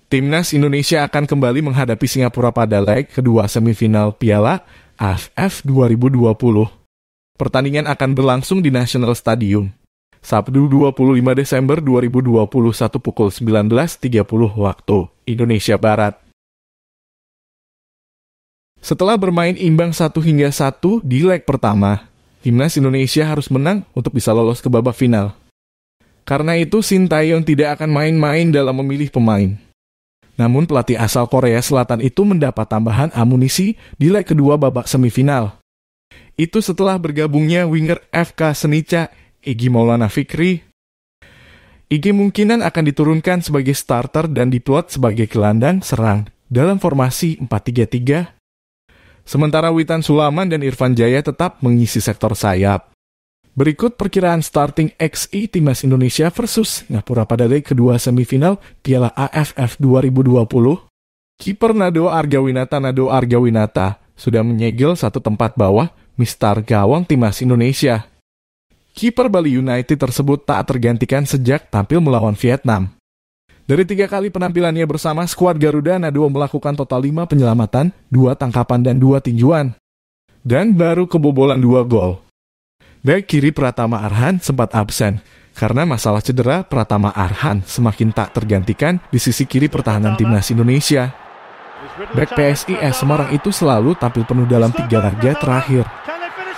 Timnas Indonesia akan kembali menghadapi Singapura pada leg kedua semifinal Piala AFF 2020. Pertandingan akan berlangsung di National Stadium, Sabtu 25 Desember 2021 pukul 19.30 waktu Indonesia Barat. Setelah bermain imbang 1-1 di leg pertama, Timnas Indonesia harus menang untuk bisa lolos ke babak final. Karena itu, Sintayong tidak akan main-main dalam memilih pemain. Namun pelatih asal Korea Selatan itu mendapat tambahan amunisi di leg kedua babak semifinal. Itu setelah bergabungnya winger FK Senica, Egy Maulana Fikri. Egy kemungkinan akan diturunkan sebagai starter dan diplot sebagai gelandang serang dalam formasi 4-3-3. Sementara Witan Sulaiman dan Irfan Jaya tetap mengisi sektor sayap. Berikut perkiraan starting XI Timnas Indonesia versus Singapura pada leg kedua semifinal Piala AFF 2020. Kiper Nado Argawinata sudah menyegel satu tempat bawah mistar gawang Timnas Indonesia. Kiper Bali United tersebut tak tergantikan sejak tampil melawan Vietnam. Dari 3 kali penampilannya bersama skuad Garuda, Nado melakukan total 5 penyelamatan, 2 tangkapan dan 2 tinjuan. Dan baru kebobolan 2 gol. Bek kiri Pratama Arhan sempat absen. Karena masalah cedera, Pratama Arhan semakin tak tergantikan di sisi kiri pertahanan Timnas Indonesia. Bek PSIS Semarang itu selalu tampil penuh dalam 3 laga terakhir.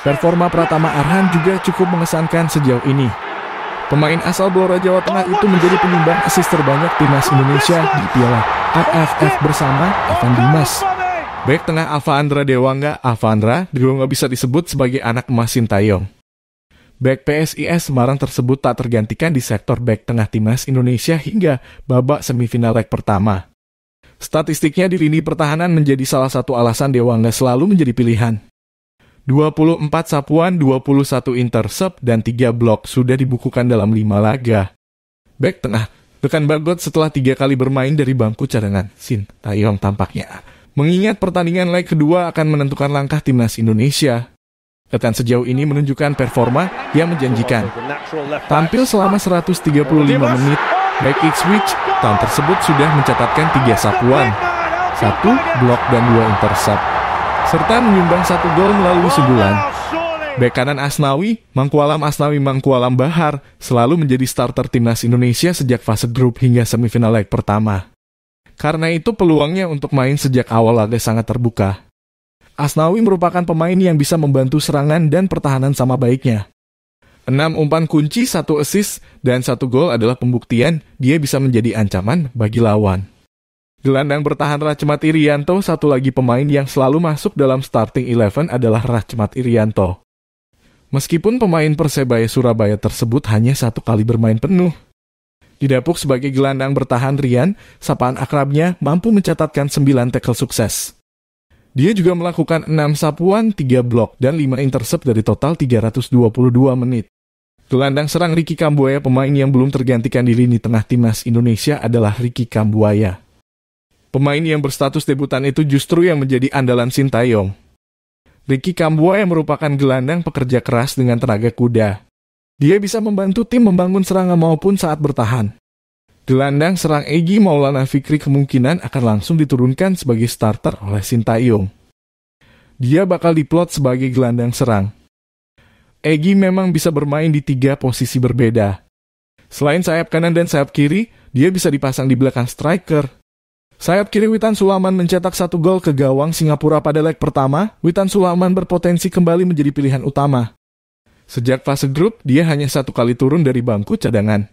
Performa Pratama Arhan juga cukup mengesankan sejauh ini. Pemain asal Blora Jawa Tengah itu menjadi penyumbang assist terbanyak Timnas Indonesia di Piala AFF bersama Evan Dimas. Bek tengah Alfandra Dewangga juga bisa disebut sebagai anak emas Sintayong. Bek PSIS Semarang tersebut tak tergantikan di sektor bek tengah Timnas Indonesia hingga babak semifinal leg pertama. Statistiknya di lini pertahanan menjadi salah satu alasan Dewangga selalu menjadi pilihan. 24 sapuan, 21 intercept, dan 3 blok sudah dibukukan dalam 5 laga. Bek tengah, rekan Bagot setelah 3 kali bermain dari bangku cadangan, Sintayong tampaknya mengingat pertandingan leg kedua akan menentukan langkah Timnas Indonesia. Rekan sejauh ini menunjukkan performa yang menjanjikan. Tampil selama 135 menit, back Ipswich tahun tersebut sudah mencatatkan 3 sapuan, 1 blok dan 2 intercept, serta menyumbang 1 gol melalui sundulan. Bek kanan Mangkualam Bahar selalu menjadi starter Timnas Indonesia sejak fase grup hingga semifinal leg pertama. Karena itu peluangnya untuk main sejak awal laga sangat terbuka. Asnawi merupakan pemain yang bisa membantu serangan dan pertahanan sama baiknya. 6 umpan kunci, 1 assist, dan 1 gol adalah pembuktian dia bisa menjadi ancaman bagi lawan. Gelandang bertahan Rachmat Irianto, satu lagi pemain yang selalu masuk dalam starting 11 adalah Rachmat Irianto. Meskipun pemain Persebaya Surabaya tersebut hanya 1 kali bermain penuh. Didapuk sebagai gelandang bertahan, Rian, sapaan akrabnya, mampu mencatatkan 9 tackle sukses. Dia juga melakukan 6 sapuan, 3 blok, dan 5 intercept dari total 322 menit. Gelandang serang Ricky Kambuaya, pemain yang belum tergantikan di lini tengah Timnas Indonesia adalah Ricky Kambuaya. Pemain yang berstatus debutan itu justru yang menjadi andalan Sintayong. Ricky Kambuaya merupakan gelandang pekerja keras dengan tenaga kuda. Dia bisa membantu tim membangun serangan maupun saat bertahan. Gelandang serang Egy Maulana Fikri kemungkinan akan langsung diturunkan sebagai starter oleh Sintayong. Dia bakal diplot sebagai gelandang serang. Egy memang bisa bermain di 3 posisi berbeda. Selain sayap kanan dan sayap kiri, dia bisa dipasang di belakang striker. Sayap kiri Witan Sulaiman mencetak 1 gol ke gawang Singapura pada leg pertama. Witan Sulaiman berpotensi kembali menjadi pilihan utama. Sejak fase grup, dia hanya 1 kali turun dari bangku cadangan.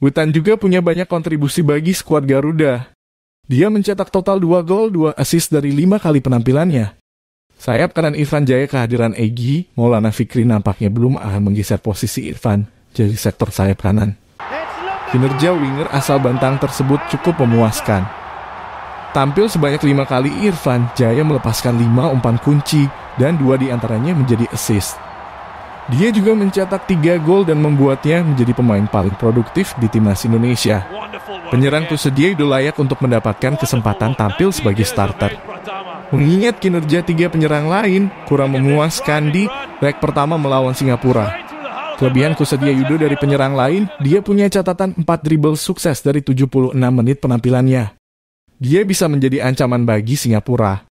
Witan juga punya banyak kontribusi bagi skuad Garuda. Dia mencetak total 2 gol, 2 assist dari 5 kali penampilannya. Sayap kanan Irfan Jaya kehadiran Egy Maulana Fikri nampaknya belum akan menggeser posisi Irfan jadi sektor sayap kanan. Kinerja winger asal Bantang tersebut cukup memuaskan. Tampil sebanyak 5 kali, Irfan Jaya melepaskan 5 umpan kunci dan 2 diantaranya menjadi assist. Dia juga mencetak 3 gol dan membuatnya menjadi pemain paling produktif di Timnas Indonesia. Penyerang tersedia itu layak untuk mendapatkan kesempatan tampil sebagai starter. Mengingat kinerja 3 penyerang lain kurang memuaskan di leg pertama melawan Singapura. Kelebihan Kusediya Yudo dari penyerang lain, dia punya catatan 4 dribble sukses dari 76 menit penampilannya. dia bisa menjadi ancaman bagi Singapura.